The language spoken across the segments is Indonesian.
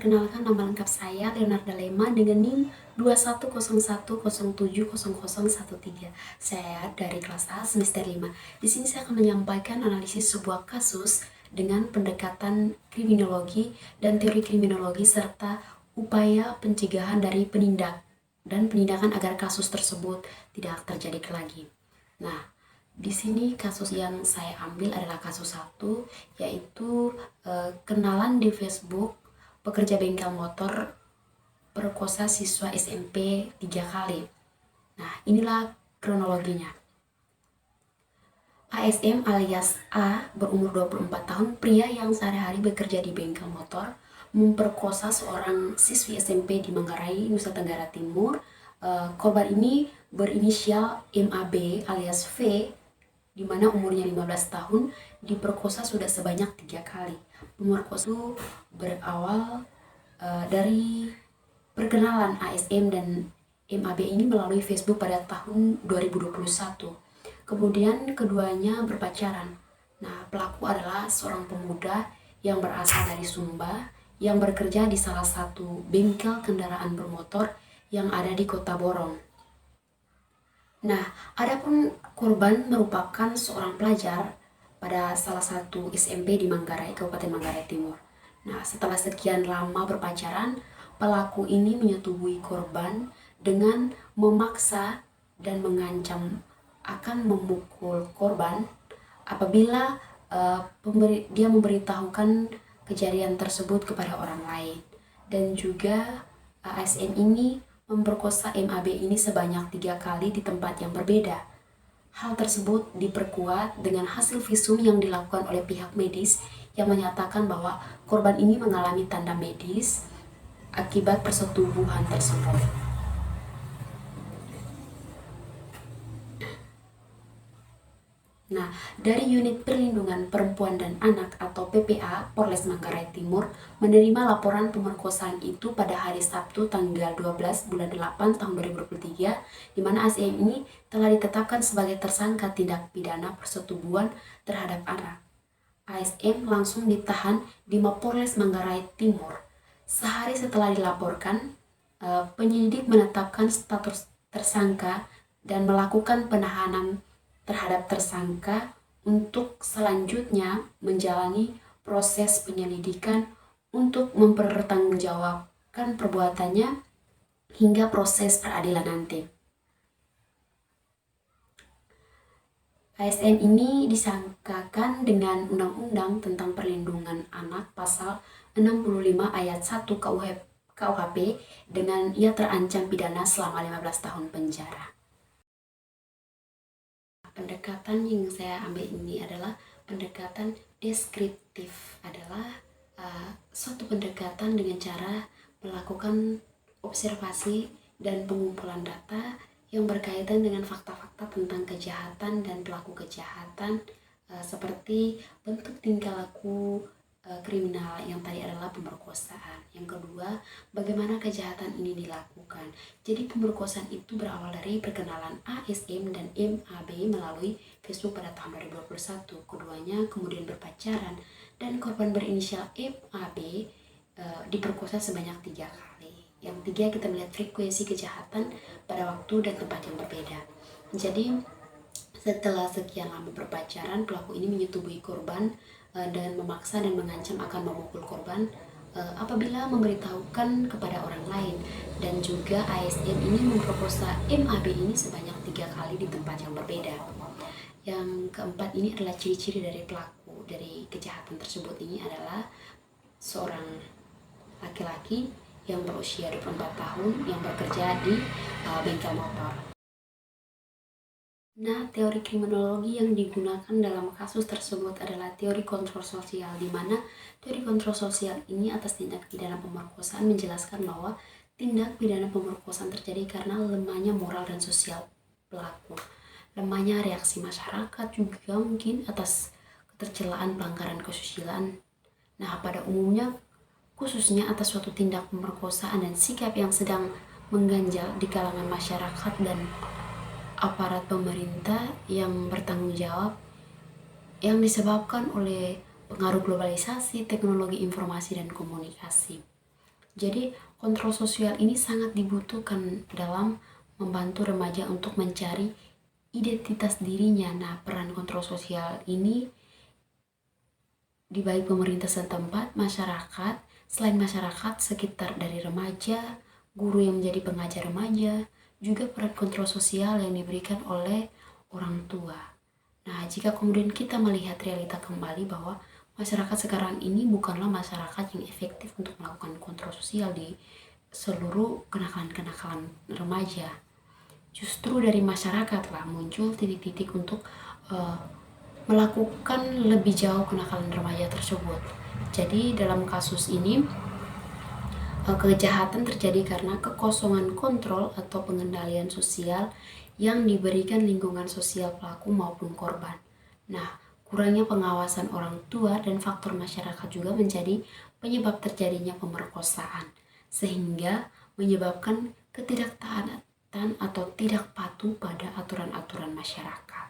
Perkenalkan, nama lengkap saya Leonarda Lema dengan NIM 2101070013. Saya dari kelas A semester 5. Di sini saya akan menyampaikan analisis sebuah kasus dengan pendekatan kriminologi dan teori kriminologi serta upaya pencegahan dari penindak dan penindakan agar kasus tersebut tidak terjadi lagi. Nah, di sini kasus yang saya ambil adalah kasus 1, yaitu kenalan di Facebook pekerja bengkel motor perkosa siswa SMP 3 kali. Nah, inilah kronologinya. ASM alias A berumur 24 tahun, pria yang sehari-hari bekerja di bengkel motor, memperkosa seorang siswi SMP di Manggarai, Nusa Tenggara Timur. Korban ini berinisial MAB alias V, di mana umurnya 15 tahun, diperkosa sudah sebanyak 3 kali. Pemerkosa itu berawal dari perkenalan ASM dan MAB ini melalui Facebook pada tahun 2021. Kemudian keduanya berpacaran. Nah, pelaku adalah seorang pemuda yang berasal dari Sumba yang bekerja di salah satu bengkel kendaraan bermotor yang ada di Kota Borong. Nah, adapun korban merupakan seorang pelajar pada salah satu SMP di Manggarai, Kabupaten Manggarai Timur. Nah, setelah sekian lama berpacaran, pelaku ini menyetubuhi korban dengan memaksa dan mengancam akan memukul korban apabila dia memberitahukan kejadian tersebut kepada orang lain. Dan juga ASN ini memperkosa MAB ini sebanyak 3 kali di tempat yang berbeda. Hal tersebut diperkuat dengan hasil visum yang dilakukan oleh pihak medis yang menyatakan bahwa korban ini mengalami tanda medis akibat persetubuhan tersebut. Nah, dari Unit Perlindungan Perempuan dan Anak atau PPA Polres Manggarai Timur menerima laporan pemerkosaan itu pada hari Sabtu tanggal 12 bulan 8 tahun 2023, di mana ASM ini telah ditetapkan sebagai tersangka tindak pidana persetubuhan terhadap anak. ASM langsung ditahan di Mapolres Manggarai Timur. Sehari setelah dilaporkan, penyidik menetapkan status tersangka dan melakukan penahanan terhadap tersangka untuk selanjutnya menjalani proses penyelidikan untuk mempertanggungjawabkan perbuatannya hingga proses peradilan nanti. ASN ini disangkakan dengan Undang-Undang tentang Perlindungan Anak pasal 65 ayat 1 KUHP dengan ia terancam pidana selama 15 tahun penjara. Pendekatan yang saya ambil ini adalah pendekatan deskriptif, adalah suatu pendekatan dengan cara melakukan observasi dan pengumpulan data yang berkaitan dengan fakta-fakta tentang kejahatan dan pelaku kejahatan, seperti bentuk tingkah laku kriminal yang tadi adalah pemerkosaan. Yang kedua, bagaimana kejahatan ini dilakukan. Jadi pemerkosaan itu berawal dari perkenalan ASM dan MAB melalui Facebook pada tahun 2021. Keduanya kemudian berpacaran dan korban berinisial MAB diperkosa sebanyak 3 kali. Yang ketiga, kita melihat frekuensi kejahatan pada waktu dan tempat yang berbeda. Jadi setelah sekian lama berpacaran, pelaku ini menyetubuhi korban dan memaksa dan mengancam akan memukul korban apabila memberitahukan kepada orang lain. Dan juga ASM ini memperkosa MAB ini sebanyak 3 kali di tempat yang berbeda. Yang keempat, ini adalah ciri-ciri dari pelaku dari kejahatan tersebut. Ini adalah seorang laki-laki yang berusia 24 tahun yang bekerja di bengkel motor. Nah, teori kriminologi yang digunakan dalam kasus tersebut adalah teori kontrol sosial, di mana teori kontrol sosial ini atas tindak pidana pemerkosaan menjelaskan bahwa tindak pidana pemerkosaan terjadi karena lemahnya moral dan sosial pelaku, lemahnya reaksi masyarakat, juga mungkin atas ketercelaan pelanggaran kesusilaan. Nah, pada umumnya khususnya atas suatu tindak pemerkosaan dan sikap yang sedang mengganjal di kalangan masyarakat dan aparat pemerintah yang bertanggung jawab, yang disebabkan oleh pengaruh globalisasi, teknologi informasi dan komunikasi. Jadi kontrol sosial ini sangat dibutuhkan dalam membantu remaja untuk mencari identitas dirinya. Nah, peran kontrol sosial ini di baik pemerintah setempat, masyarakat, selain masyarakat sekitar dari remaja, guru yang menjadi pengajar remaja, juga peran kontrol sosial yang diberikan oleh orang tua. Nah, jika kemudian kita melihat realita kembali bahwa masyarakat sekarang ini bukanlah masyarakat yang efektif untuk melakukan kontrol sosial di seluruh kenakalan-kenakalan remaja. Justru dari masyarakat muncul titik-titik untuk melakukan lebih jauh kenakalan remaja tersebut. Jadi dalam kasus ini kejahatan terjadi karena kekosongan kontrol atau pengendalian sosial yang diberikan lingkungan sosial pelaku maupun korban. Nah, kurangnya pengawasan orang tua dan faktor masyarakat juga menjadi penyebab terjadinya pemerkosaan, sehingga menyebabkan ketidaktaatan atau tidak patuh pada aturan-aturan masyarakat.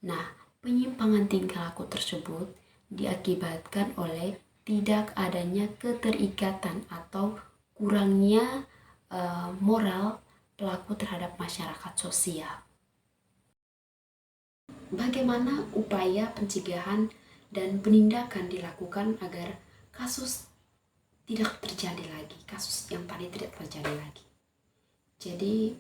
Nah, penyimpangan tingkah laku tersebut diakibatkan oleh tidak adanya keterikatan atau kurangnya moral pelaku terhadap masyarakat sosial. Bagaimana upaya pencegahan dan penindakan dilakukan agar kasus tidak terjadi lagi, kasus yang tadi tidak terjadi lagi. Jadi,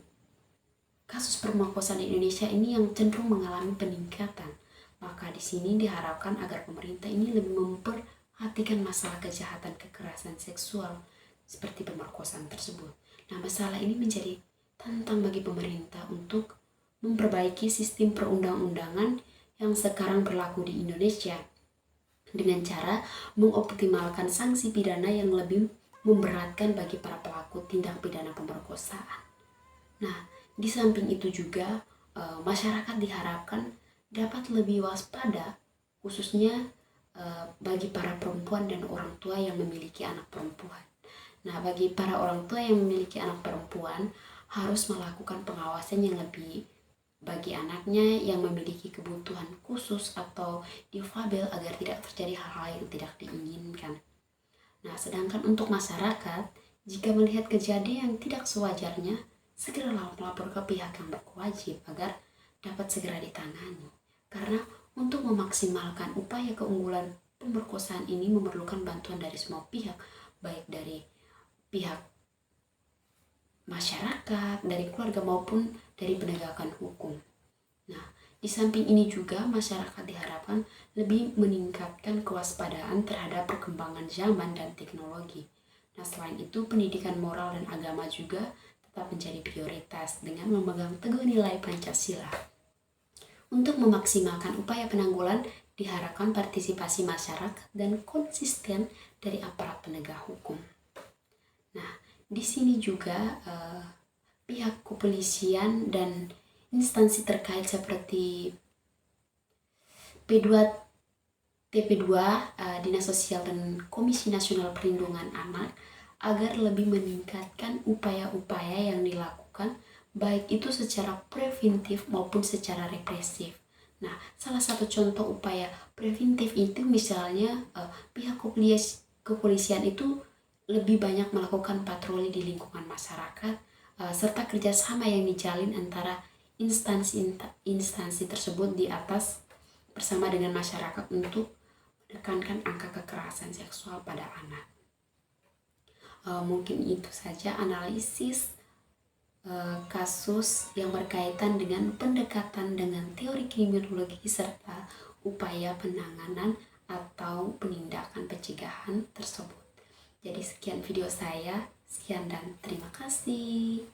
kasus pemerkosaan di Indonesia ini yang cenderung mengalami peningkatan. Maka di sini diharapkan agar pemerintah ini lebih memperhatikan masalah kejahatan kekerasan seksual seperti pemerkosaan tersebut. Nah, masalah ini menjadi tantang bagi pemerintah untuk memperbaiki sistem perundang-undangan yang sekarang berlaku di Indonesia dengan cara mengoptimalkan sanksi pidana yang lebih memberatkan bagi para pelaku tindak pidana pemerkosaan. Nah, di samping itu juga masyarakat diharapkan dapat lebih waspada, khususnya bagi para perempuan dan orang tua yang memiliki anak perempuan. Nah, bagi para orang tua yang memiliki anak perempuan harus melakukan pengawasan yang lebih bagi anaknya yang memiliki kebutuhan khusus atau difabel agar tidak terjadi hal-hal yang tidak diinginkan. Nah, sedangkan untuk masyarakat, jika melihat kejadian yang tidak sewajarnya, segeralah melapor ke pihak yang berwajib agar dapat segera ditangani. Karena untuk memaksimalkan upaya keunggulan pemerkosaan ini memerlukan bantuan dari semua pihak, baik dari pihak masyarakat, dari keluarga maupun dari penegakan hukum. Nah, di samping ini juga masyarakat diharapkan lebih meningkatkan kewaspadaan terhadap perkembangan zaman dan teknologi. Nah, selain itu pendidikan moral dan agama juga tetap menjadi prioritas dengan memegang teguh nilai Pancasila. Untuk memaksimalkan upaya penanggulan, diharapkan partisipasi masyarakat dan konsisten dari aparat penegak hukum. Nah, di sini juga pihak kepolisian dan instansi terkait seperti P2 TP2, Dinas Sosial dan Komisi Nasional Perlindungan Anak agar lebih meningkatkan upaya-upaya yang dilakukan baik itu secara preventif maupun secara represif. Nah, salah satu contoh upaya preventif itu misalnya pihak kepolisian itu lebih banyak melakukan patroli di lingkungan masyarakat serta kerjasama yang dijalin antara instansi tersebut di atas bersama dengan masyarakat untuk menekankan angka kekerasan seksual pada anak. Mungkin itu saja analisis kasus yang berkaitan dengan pendekatan dengan teori kriminologi serta upaya penanganan atau penindakan pencegahan tersebut. Jadi sekian video saya, sekian dan terima kasih.